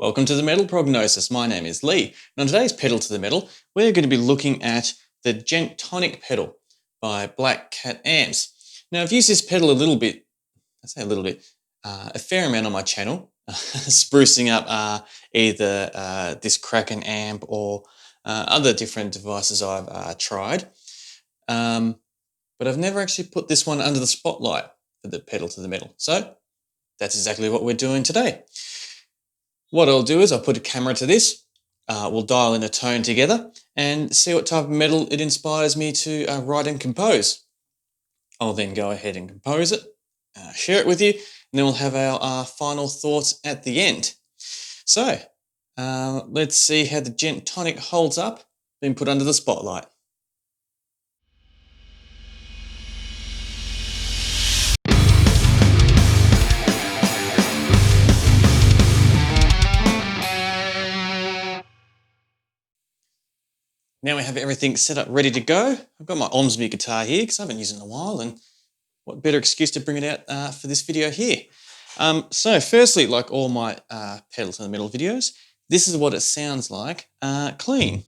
Welcome to the Metal Prognosis. My name is Lee, and on today's Pedal to the Metal, we're going to be looking at the Djenttonic pedal by Black Cat Amps. Now, I've used this pedal a little bit, a fair amount on my channel, sprucing up either this Kraken amp or other different devices I've tried. But I've never actually put this one under the spotlight for the Pedal to the Metal. So that's exactly what we're doing today. What I'll do is I'll put a camera to this, we'll dial in a tone together and see what type of metal it inspires me to write and compose. I'll then go ahead and compose it, share it with you, and then we'll have our final thoughts at the end. So let's see how the Djenttonic holds up, being put under the spotlight. Now we have everything set up, ready to go. I've got my Omsby guitar here because I haven't used it in a while, and what better excuse to bring it out for this video here. So firstly, like all my Pedal to the Metal videos, this is what it sounds like clean.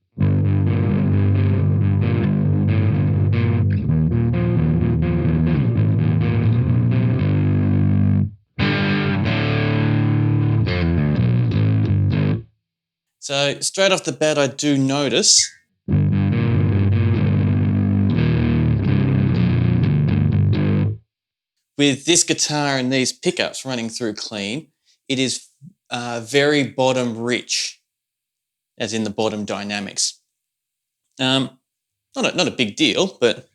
So straight off the bat, I do notice with this guitar and these pickups running through clean, it is very bottom rich, as in the bottom dynamics. Not a big deal, but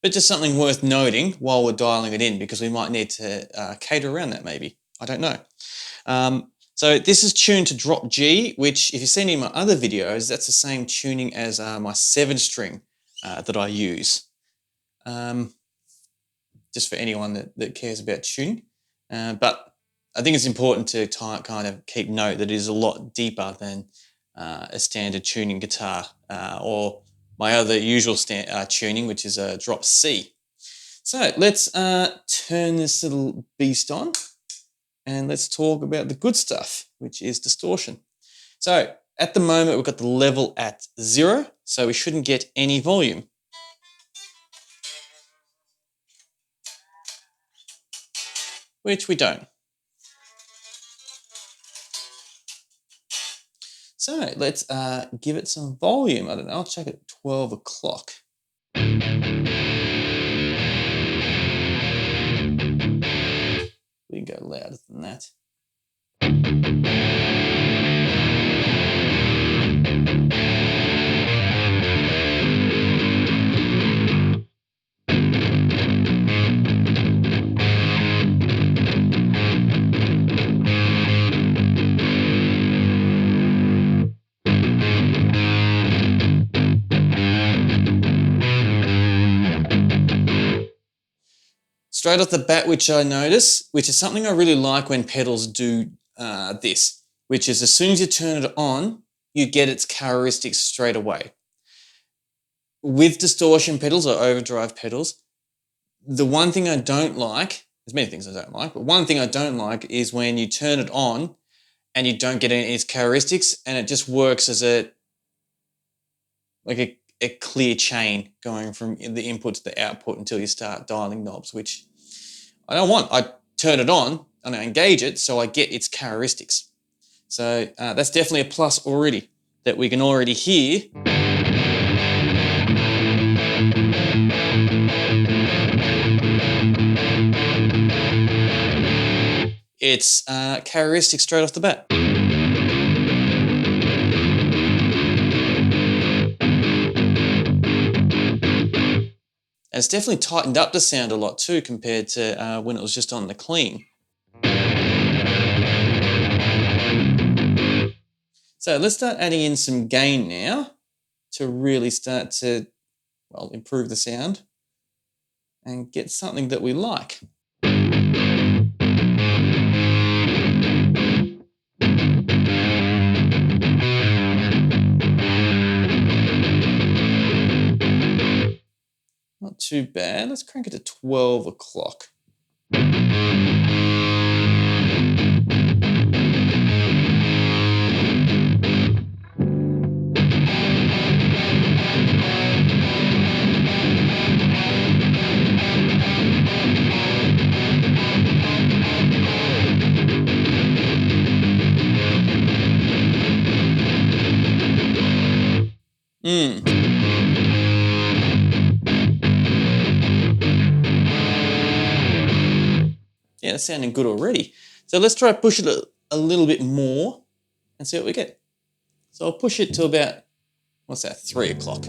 just something worth noting while we're dialing it in, because we might need to cater around that maybe. I don't know. So this is tuned to drop G, which if you've seen in my other videos, that's the same tuning as my 7-string that I use. Just for anyone that cares about tuning. But I think it's important to kind of keep note that it is a lot deeper than a standard tuning guitar or my other usual tuning, which is a drop C. So let's turn this little beast on. And let's talk about the good stuff, which is distortion. So at the moment, we've got the level at 0, so we shouldn't get any volume. Which we don't. So let's give it some volume. I don't know, I'll check it at 12 o'clock. We can go louder than that. Straight off the bat, which I notice, which is something I really like when pedals do this, which is as soon as you turn it on, you get its characteristics straight away. With distortion pedals or overdrive pedals, the one thing I don't like, there's many things I don't like, but one thing I don't like is when you turn it on and you don't get any of its characteristics and it just works as a clear chain going from the input to the output until you start dialing knobs, which I don't want. I turn it on and I engage it so I get its characteristics. So that's definitely a plus already, that we can already hear its characteristics straight off the bat. And it's definitely tightened up the sound a lot too compared to when it was just on the clean. So let's start adding in some gain now to really start to, well, improve the sound and get something that we like. Not too bad. Let's crank it to 12 o'clock. Yeah, that's sounding good already. So let's try to push it a little bit more and see what we get. So I'll push it to about, what's that, 3 o'clock.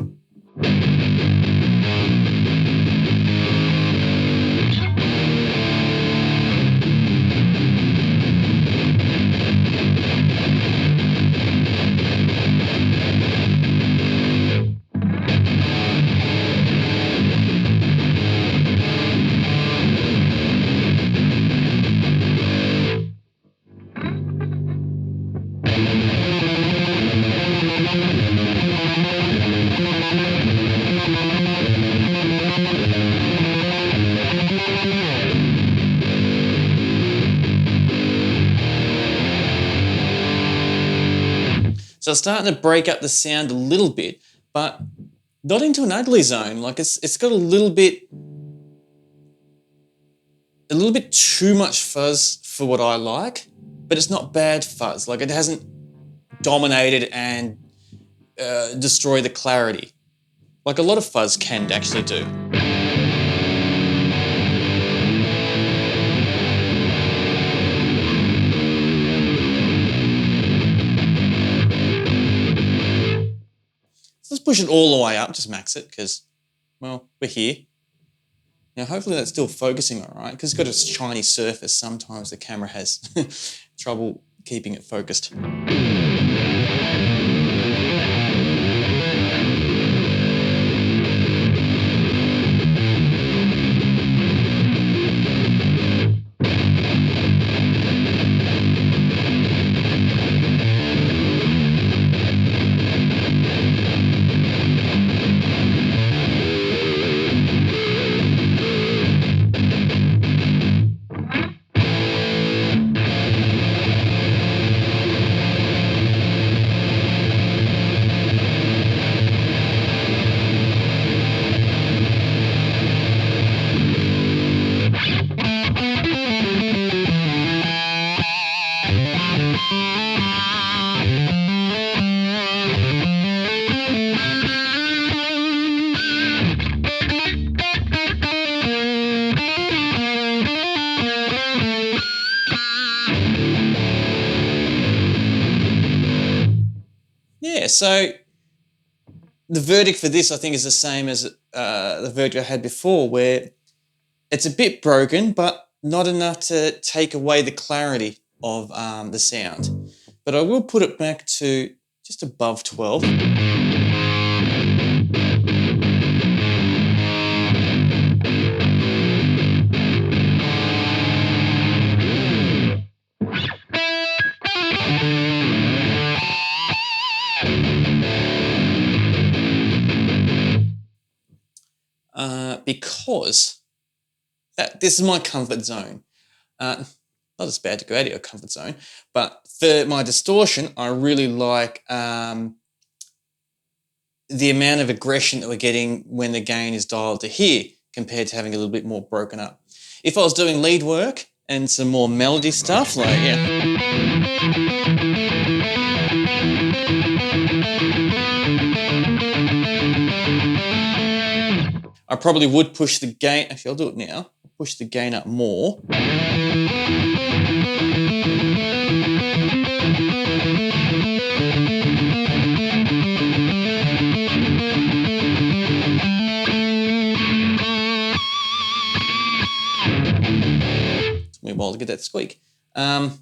So it's starting to break up the sound a little bit, but not into an ugly zone. Like it's got a little bit too much fuzz for what I like, but it's not bad fuzz. Like it hasn't dominated and destroyed the clarity, like a lot of fuzz can actually do. Let's push it all the way up, just max it, because, well, we're here. Now, hopefully that's still focusing all right, because it's got a shiny surface. Sometimes the camera has trouble keeping it focused. Yeah, so the verdict for this, I think, is the same as the verdict I had before, where it's a bit broken, but not enough to take away the clarity of the sound. But I will put it back to just above 12. Because this is my comfort zone. Not as bad to go out of your comfort zone, but for my distortion, I really like the amount of aggression that we're getting when the gain is dialed to here compared to having a little bit more broken up. If I was doing lead work and some more melody stuff, like, yeah. I probably would push the gain, actually I'll do it now, push the gain up more. Took me a while to get that squeak. Because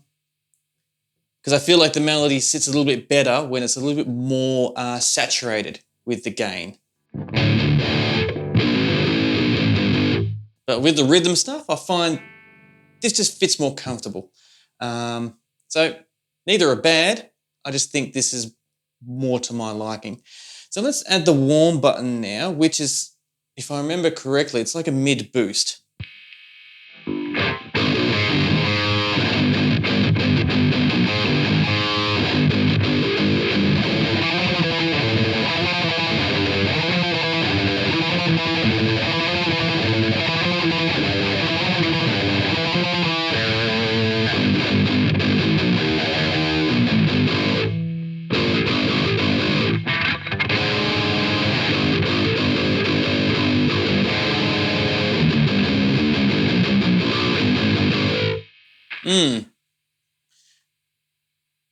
I feel like the melody sits a little bit better when it's a little bit more saturated with the gain. But with the rhythm stuff, I find this just fits more comfortable. So neither are bad. I just think this is more to my liking. So let's add the warm button now, which is, if I remember correctly, it's like a mid boost. Mm.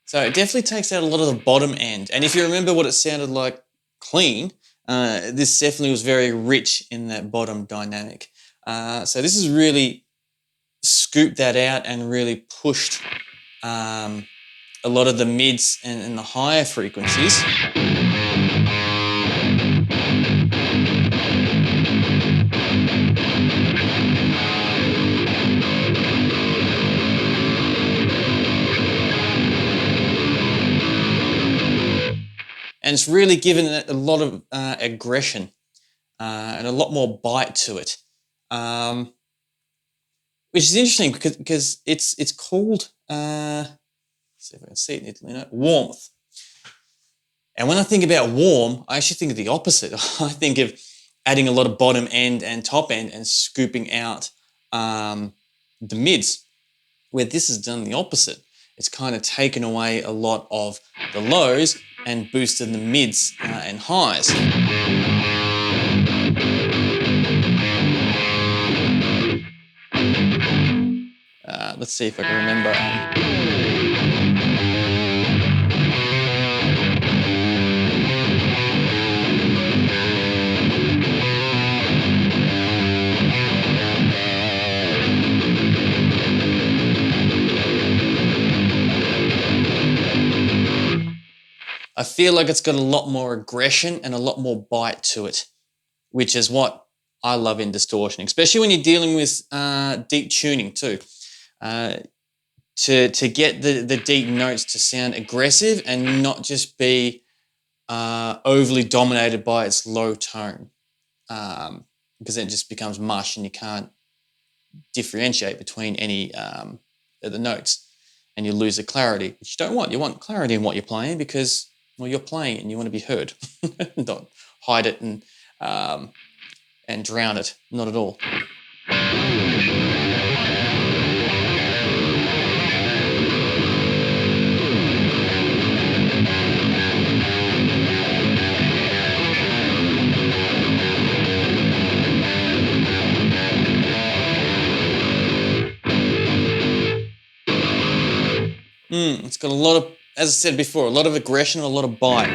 So it definitely takes out a lot of the bottom end. And if you remember what it sounded like clean, this definitely was very rich in that bottom dynamic. So this has really scooped that out and really pushed a lot of the mids and the higher frequencies. And it's really given it a lot of aggression and a lot more bite to it, which is interesting because it's called, let's see if I can see it, warmth. And when I think about warm, I actually think of the opposite. I think of adding a lot of bottom end and top end and scooping out the mids, where this has done the opposite. It's kind of taken away a lot of the lows and boosted the mids and highs. Let's see if I can remember. I feel like it's got a lot more aggression and a lot more bite to it, which is what I love in distortion, especially when you're dealing with deep tuning too. To get the deep notes to sound aggressive and not just be overly dominated by its low tone, because then it just becomes mush and you can't differentiate between any of the notes, and you lose the clarity, which you don't want. You want clarity in what you're playing because, well, you're playing it and you want to be heard. Don't hide it and drown it. Not at all. It's got a lot of, as I said before, a lot of aggression, a lot of bite.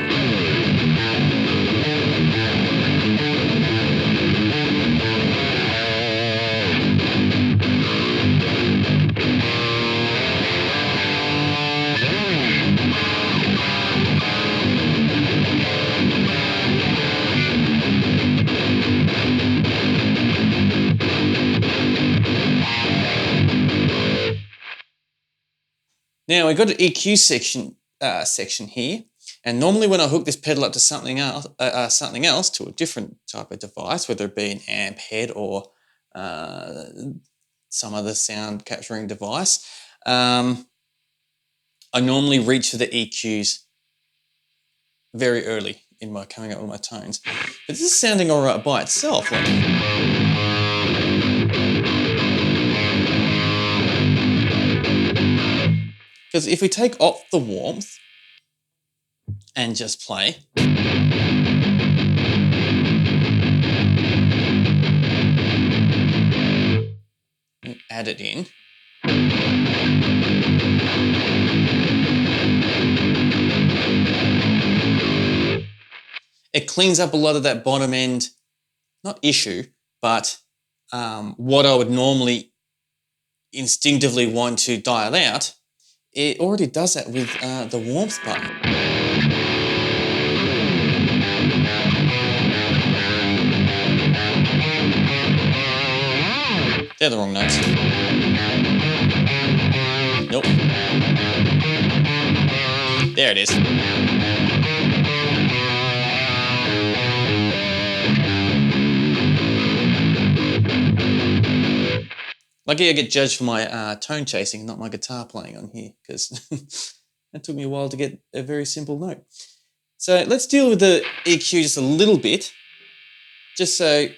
Now we've got an EQ section here, and normally when I hook this pedal up to something else, to a different type of device, whether it be an amp head or some other sound capturing device, I normally reach for the EQs very early in my coming up with my tones. But this is sounding all right by itself. Because if we take off the warmth and just play, and add it in, it cleans up a lot of that bottom end, not issue, but what I would normally instinctively want to dial out. It already does that with the warmth button. They're the wrong notes. Nope. There it is. Lucky I get judged for my tone chasing, not my guitar playing on here, because that took me a while to get a very simple note. So let's deal with the EQ just a little bit, just so you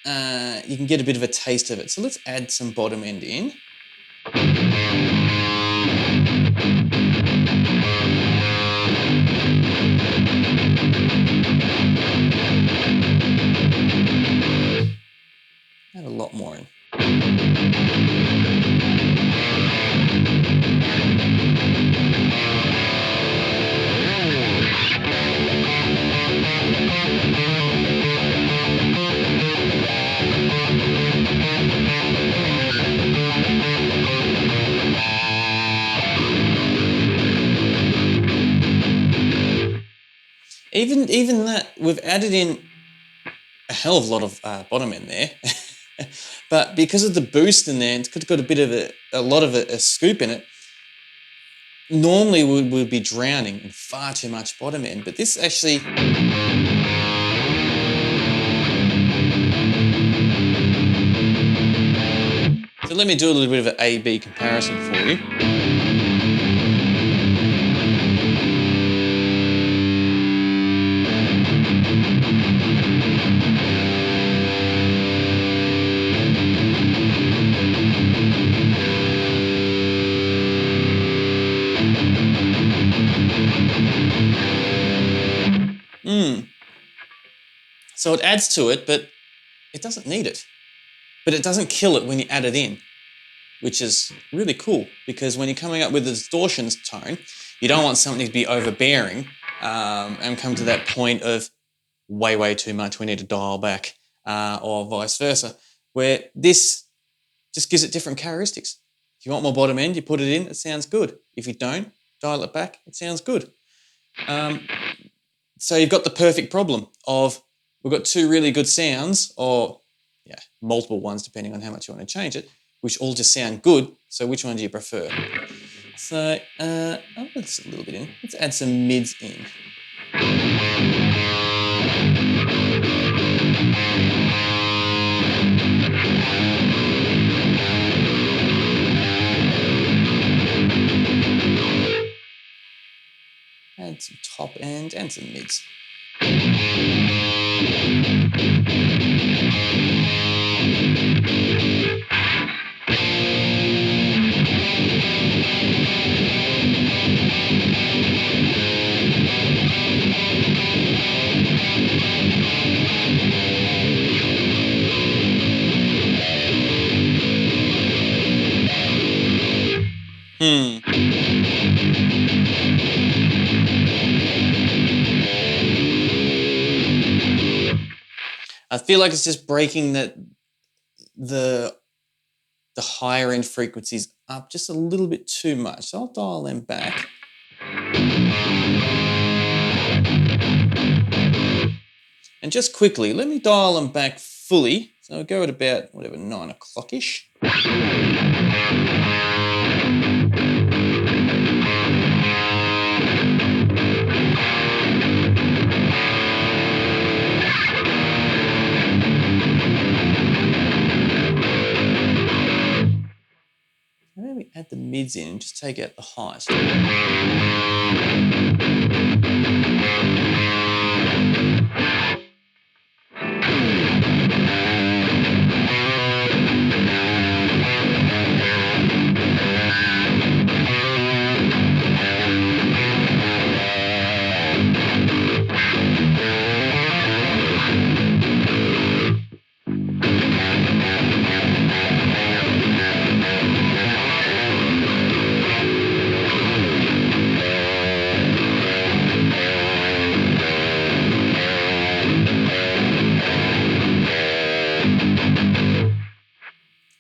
can get a bit of a taste of it. So let's add some bottom end in. Add a lot more in. Even that, we've added in a hell of a lot of bottom end there. But because of the boost in there, it's got a bit of a lot of a scoop in it. Normally we would be drowning in far too much bottom end, but this actually... So let me do a little bit of an A-B comparison for you. So it adds to it, but it doesn't need it. But it doesn't kill it when you add it in, which is really cool, because when you're coming up with a distortions tone, you don't want something to be overbearing and come to that point of way too much, we need to dial back, or vice versa, where this just gives it different characteristics. If you want more bottom end, you put it in, it sounds good. If you don't, dial it back, it sounds good. So you've got the perfect problem of, we've got two really good sounds, or multiple ones depending on how much you want to change it, which all just sound good. So which one do you prefer? So I'll put this a little bit in. Let's add some mids in. Add some top end and some mids. I feel like it's just breaking the higher end frequencies up just a little bit too much. So I'll dial them back. And just quickly, let me dial them back fully. So I'll go at about, 9 o'clock-ish. Maybe add the mids in and just take out the highs.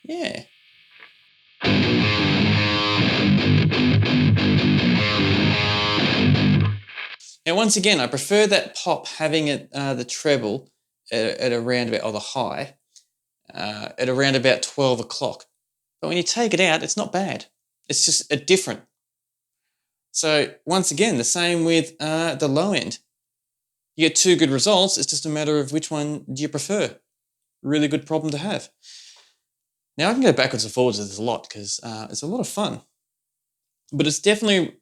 Yeah. Now, once again, I prefer that pop having it, the treble at around about, or the high, at around about 12 o'clock. But when you take it out, it's not bad. It's just a different. So once again, the same with the low end. You get two good results. It's just a matter of which one do you prefer. Really good problem to have. Now, I can go backwards and forwards with this a lot because it's a lot of fun. But it's definitely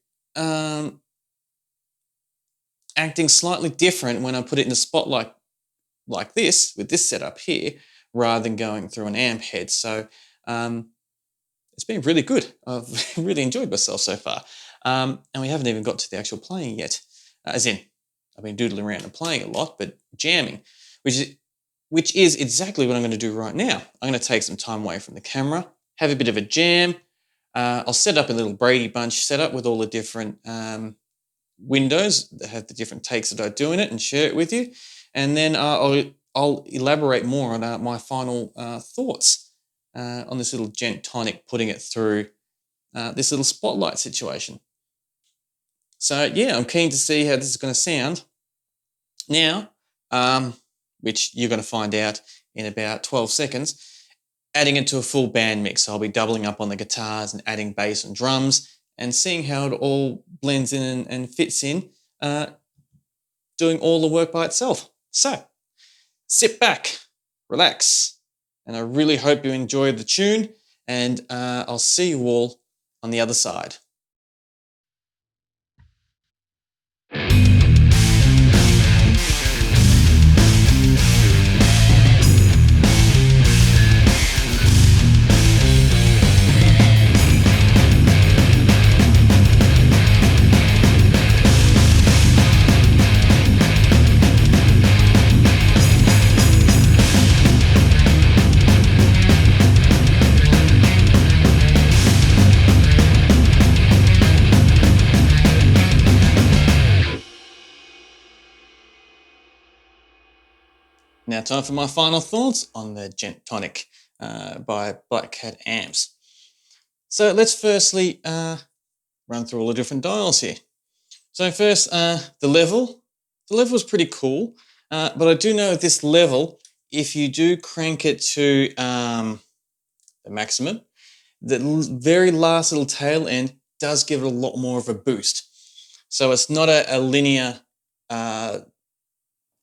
acting slightly different when I put it in a spotlight like this, with this setup here, rather than going through an amp head. So it's been really good. I've really enjoyed myself so far. And we haven't even got to the actual playing yet. As in, I've been doodling around and playing a lot, but jamming, which is exactly what I'm going to do right now. I'm going to take some time away from the camera, have a bit of a jam. I'll set up a little Brady Bunch setup with all the different windows that have the different takes that I do in it and share it with you. and then I'll elaborate more on my final thoughts on this little Djenttonic, putting it through this little spotlight situation. So yeah, I'm keen to see how this is going to sound now, which you're going to find out in about 12 seconds. Adding it to a full band mix. I'll be doubling up on the guitars and adding bass and drums and seeing how it all blends in and fits in, doing all the work by itself. So sit back, relax, and I really hope you enjoyed the tune, and I'll see you all on the other side. Now time for my final thoughts on the Djenttonic by Black Cat Amps. So let's firstly run through all the different dials here. So first, the level. The level is pretty cool, but I do know at this level, if you do crank it to the maximum, the very last little tail end does give it a lot more of a boost. So it's not a linear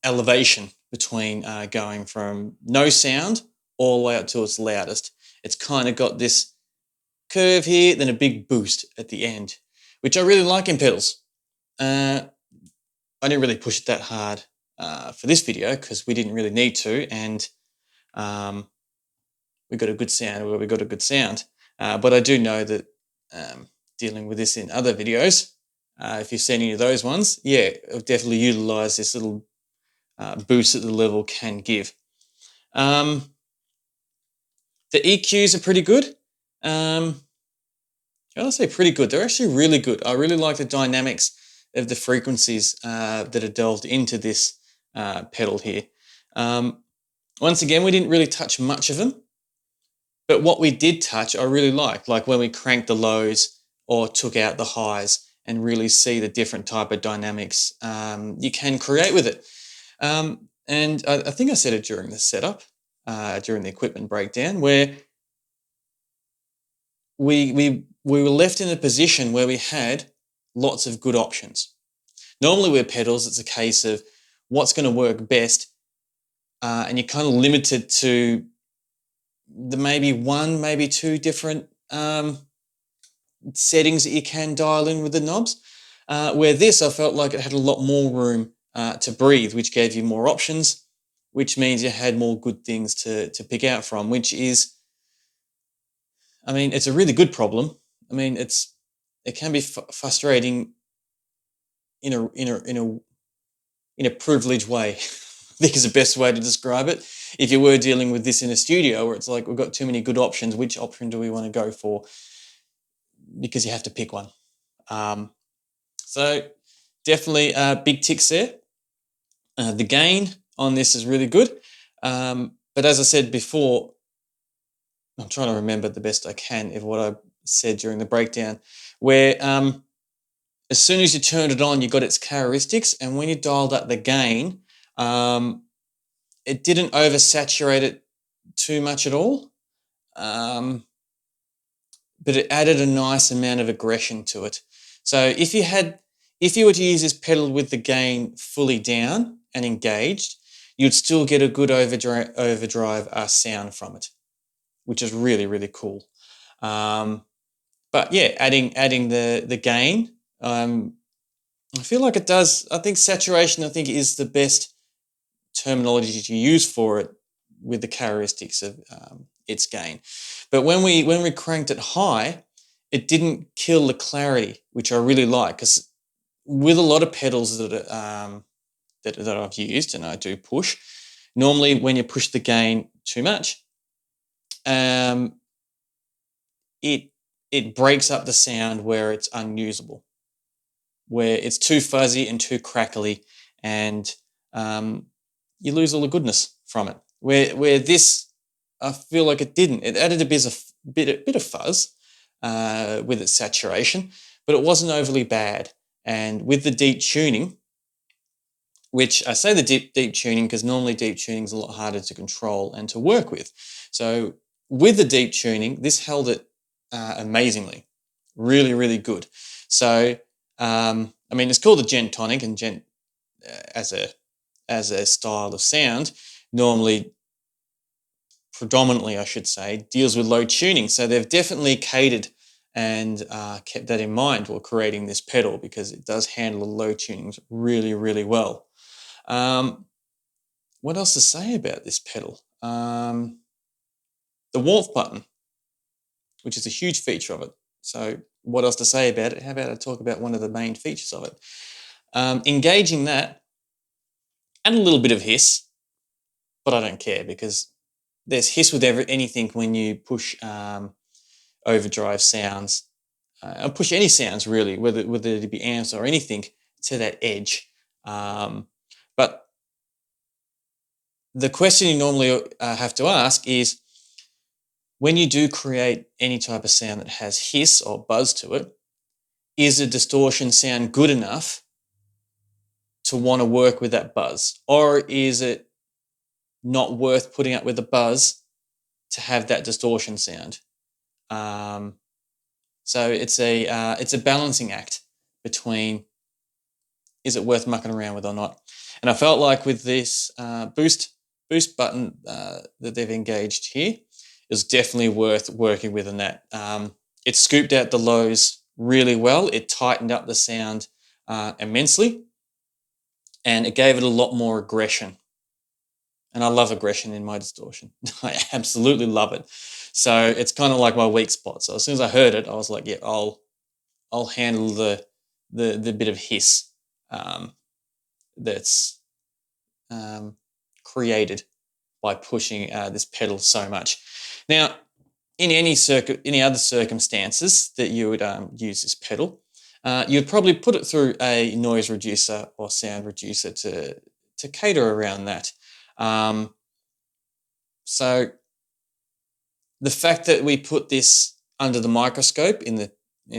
elevation between going from no sound all the way up to its loudest. It's kind of got this curve here, then a big boost at the end, which I really like in pedals. I didn't really push it that hard for this video because we didn't really need to, and we got a good sound where we got a good sound. But I do know that dealing with this in other videos, if you've seen any of those ones, yeah, I've definitely utilised this little boost that the level can give. The EQs are pretty good. I'll say pretty good. They're actually really good. I really like the dynamics of the frequencies that are delved into this pedal here. Once again, we didn't really touch much of them, but what we did touch, I really liked, like when we cranked the lows or took out the highs and really see the different type of dynamics you can create with it. And I think I said it during the setup, during the equipment breakdown, where we were left in a position where we had lots of good options. Normally with pedals, it's a case of what's going to work best, and you're kind of limited to the maybe one, maybe two different settings that you can dial in with the knobs. Where this, I felt like it had a lot more room to breathe, which gave you more options, which means you had more good things to pick out from, which is, I mean, it's a really good problem. I mean, it can be frustrating in a privileged way. I think is the best way to describe it. If you were dealing with this in a studio where it's like, we've got too many good options, which option do we want to go for? Because you have to pick one. So definitely big ticks there. The gain on this is really good. But as I said before, I'm trying to remember the best I can of what I said during the breakdown, where as soon as you turned it on, you got its characteristics, and when you dialed up the gain, it didn't oversaturate it too much at all, but it added a nice amount of aggression to it. So if you were to use this pedal with the gain fully down and engaged, you'd still get a good overdrive sound from it, which is really, really cool. But yeah, adding the gain, I feel like it does. I think saturation, is the best terminology to use for it with the characteristics of its gain. But when we cranked it high, it didn't kill the clarity, which I really like, because with a lot of pedals that I've used and I do push, normally when you push the gain too much, it breaks up the sound where it's unusable, where it's too fuzzy and too crackly, and you lose all the goodness from it. Where this, I feel like it didn't. It added a bit of fuzz with its saturation, but it wasn't overly bad. And with the deep tuning, which I say the deep tuning because normally deep tuning is a lot harder to control and to work with. So with the deep tuning, this held it amazingly, really, really good. So I mean, it's called the Djenttonic, and as a style of sound, normally, predominantly, I should say, deals with low tuning. So they've definitely catered and kept that in mind while creating this pedal, because it does handle the low tunings really, really well. What else to say about this pedal? The warmth button, which is a huge feature of it. So what else to say about it? How about I talk about one of the main features of it? Engaging that, and a little bit of hiss, but I don't care, because there's hiss with anything when you push overdrive sounds, push any sounds really, whether it be amps or anything, to that edge. But the question you normally have to ask is, when you do create any type of sound that has hiss or buzz to it, is a distortion sound good enough to want to work with that buzz? Or is it not worth putting up with the buzz to have that distortion sound? So it's a balancing act between, is it worth mucking around with or not? And I felt like with this boost button that they've engaged here, is definitely worth working with in that. It scooped out the lows really well. It tightened up the sound immensely, and it gave it a lot more aggression. And I love aggression in my distortion. I absolutely love it. So it's kind of like my weak spot. So as soon as I heard it, I was like, yeah, I'll handle the bit of hiss that's created by pushing this pedal so much. Now, in any other circumstances that you would use this pedal, you'd probably put it through a noise reducer or sound reducer to cater around that. So the fact that we put this under the microscope in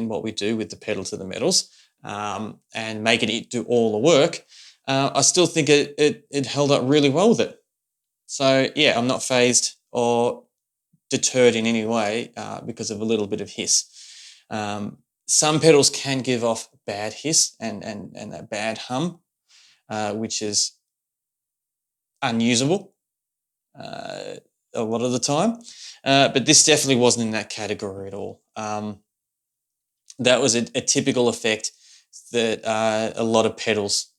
what we do with the pedal to the metals, and making it do all the work, I still think it held up really well with it. So yeah, I'm not fazed or deterred in any way because of a little bit of hiss. Some pedals can give off bad hiss and that bad hum, which is unusable a lot of the time. But this definitely wasn't in that category at all. That was a typical effect that a lot of pedals,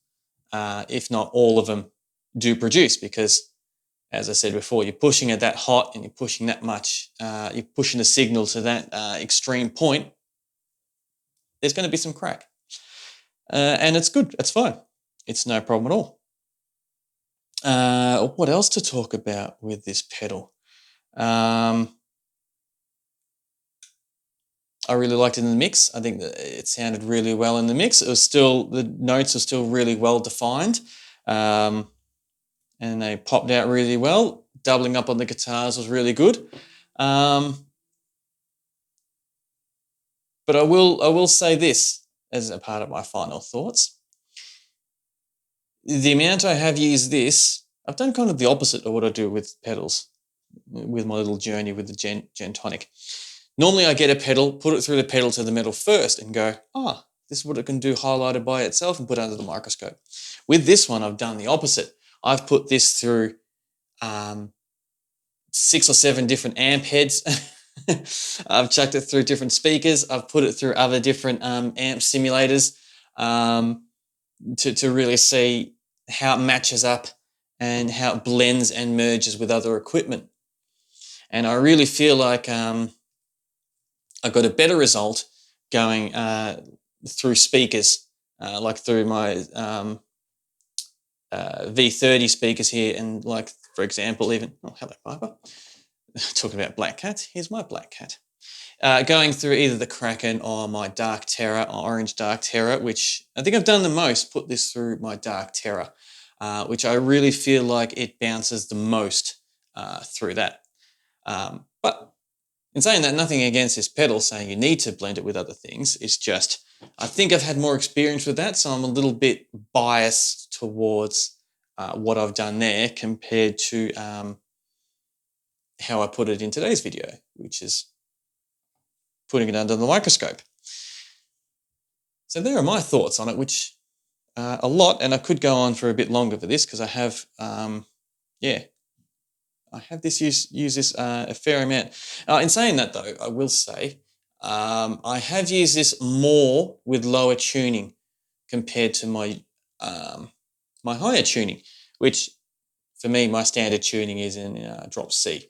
if not all of them, do produce, because, as I said before, you're pushing it that hot and you're pushing that much, you're pushing the signal to that extreme point, there's going to be some crack. And it's good, it's fine. It's no problem at all. What else to talk about with this pedal? I really liked it in the mix. I think that it sounded really well in the mix. It was still, the notes are still really well defined, and they popped out really well. Doubling up on the guitars was really good. But I will say this as a part of my final thoughts. The amount I have used this, I've done kind of the opposite of what I do with pedals, with my little journey with the Djenttonic. Normally I get a pedal, put it through the pedal to the metal first and go, this is what it can do highlighted by itself, and put it under the microscope. With this one, I've done the opposite. I've put this through 6 or 7 different amp heads. I've chucked it through different speakers. I've put it through other different amp simulators to really see how it matches up and how it blends and merges with other equipment. And I really feel like I got a better result going through speakers, like through my V30 speakers here, and like, for example, even, oh, hello, Piper. Talking about black cats, here's my black cat. Going through either the Kraken or my Dark Terror or Orange Dark Terror, which I think I've done the most, put this through my Dark Terror. which I really feel like it bounces the most through that. But in saying that, nothing against this pedal, saying you need to blend it with other things. It's just, I think I've had more experience with that, so I'm a little bit biased towards what I've done there compared to how I put it in today's video, which is putting it under the microscope. So there are my thoughts on it, which are a lot, and I could go on for a bit longer for this because I have, I have use this a fair amount. In saying that though, I will say I have used this more with lower tuning compared to my my higher tuning, which for me, my standard tuning is in drop C.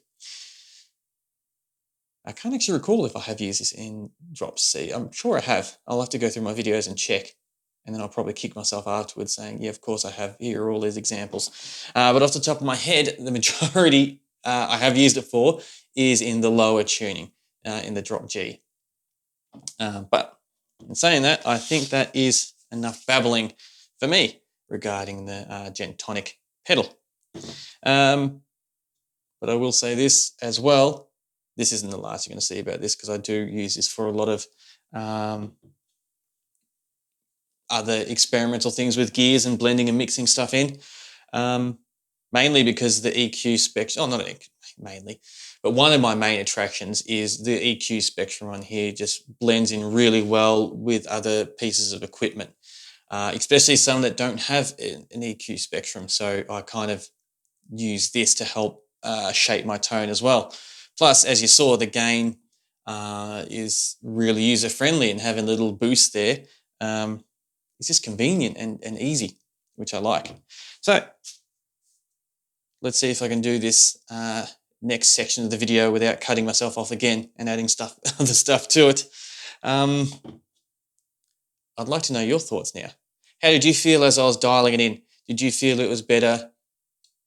I can't actually recall if I have used this in drop C. I'm sure I have. I'll have to go through my videos and check. And then I'll probably kick myself afterwards saying, yeah, of course I have. Here are all these examples. But off the top of my head, the majority I have used it for is in the lower tuning, in the drop G. But in saying that, I think that is enough babbling for me regarding the Djenttonic pedal. But I will say this as well. This isn't the last you're going to see about this because I do use this for a lot of other experimental things with gears and blending and mixing stuff in. Mainly because the EQ spectrum, not mainly, but one of my main attractions is the EQ spectrum on here just blends in really well with other pieces of equipment, especially some that don't have an EQ spectrum. So I kind of use this to help shape my tone as well. Plus, as you saw, the gain is really user-friendly, and having a little boost there is just convenient and easy, which I like. So let's see if I can do this next section of the video without cutting myself off again and adding other stuff to it. I'd like to know your thoughts now. How did you feel as I was dialing it in? Did you feel it was better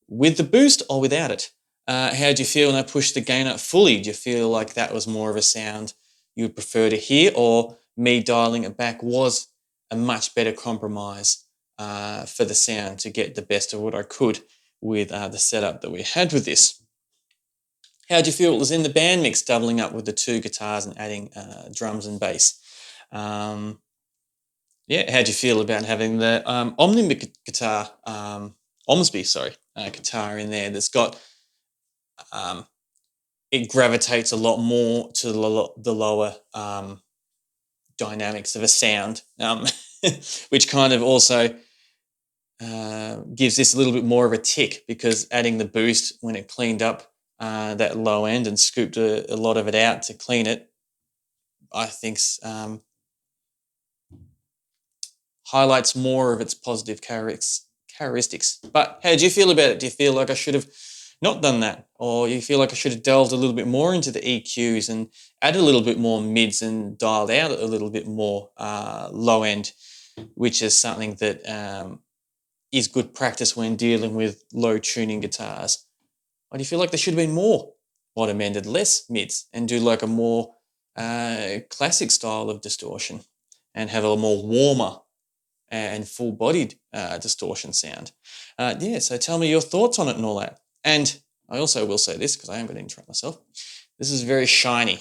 with the boost or without it? How did you feel when I pushed the gain up fully? Do you feel like that was more of a sound you would prefer to hear, or me dialing it back was a much better compromise for the sound to get the best of what I could with the setup that we had with this? How did you feel it was in the band mix, doubling up with the two guitars and adding drums and bass? How did you feel about having the Omni guitar, guitar in there that's got, it gravitates a lot more to the lower dynamics of a sound, which kind of also gives this a little bit more of a tick, because adding the boost when it cleaned up that low end and scooped a lot of it out to clean it, I think highlights more of its positive characteristics. But how did you feel about it? Do you feel like I should have not done that? Or you feel like I should have delved a little bit more into the EQs and added a little bit more mids and dialed out a little bit more low end, which is something that is good practice when dealing with low tuning guitars? Or do you feel like there should have been more? Might have amended less mids and do like a more classic style of distortion and have a more warmer and full-bodied distortion sound. So tell me your thoughts on it and all that. And I also will say this, because I am going to interrupt myself. This is very shiny.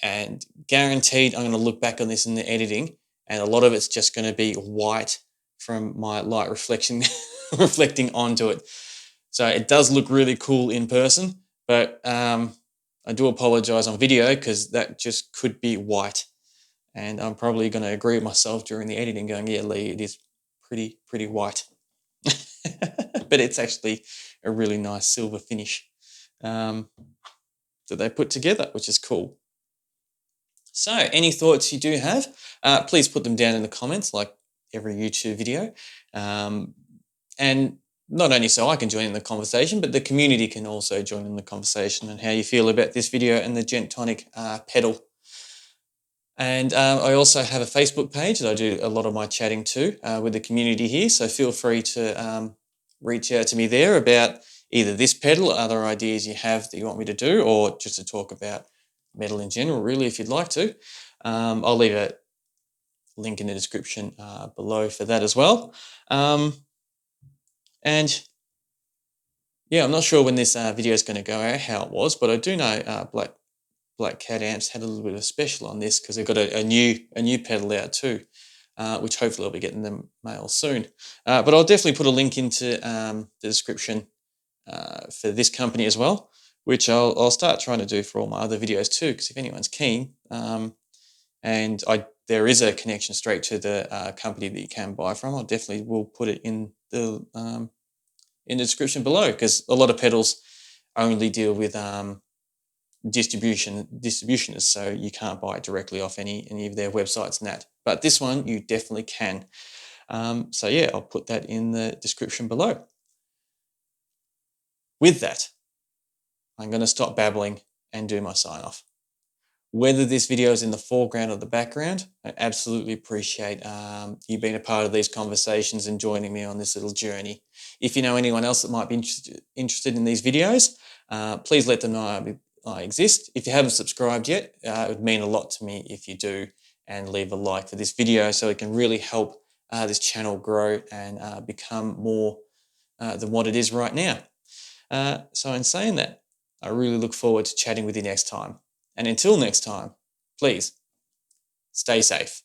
And guaranteed I'm going to look back on this in the editing, and a lot of it's just going to be white from my light reflecting onto it. So it does look really cool in person, but I do apologize on video because that just could be white. And I'm probably going to agree with myself during the editing going, yeah, Lee, it is pretty white. But it's actually a really nice silver finish that they put together, which is cool. So any thoughts you do have, please put them down in the comments like every YouTube video. And not only so I can join in the conversation, but the community can also join in the conversation and how you feel about this video and the Djenttonic pedal. And I also have a Facebook page that I do a lot of my chatting to with the community here. So feel free to reach out to me there about either this pedal or other ideas you have that you want me to do, or just to talk about metal in general, really, if you'd like to. I'll leave a link in the description below for that as well. And yeah, I'm not sure when this video is going to go out, how it was, but I do know Black Cat Amps had a little bit of a special on this because they've got a new pedal out too, which hopefully I'll be getting them mail soon. But I'll definitely put a link into the description for this company as well, which I'll start trying to do for all my other videos too, because if anyone's keen, and there is a connection straight to the company that you can buy from, I definitely will put it in the description below, because a lot of pedals only deal with distributionists, so you can't buy it directly off any of their websites and that. But this one you definitely can. So yeah, I'll put that in the description below. With that, I'm going to stop babbling and do my sign off. Whether this video is in the foreground or the background, I absolutely appreciate you being a part of these conversations and joining me on this little journey. If you know anyone else that might be interested in these videos, please let them know I exist. If you haven't subscribed yet, it would mean a lot to me if you do, and leave a like for this video so it can really help this channel grow and become more than what it is right now. So in saying that, I really look forward to chatting with you next time. And until next time, please stay safe.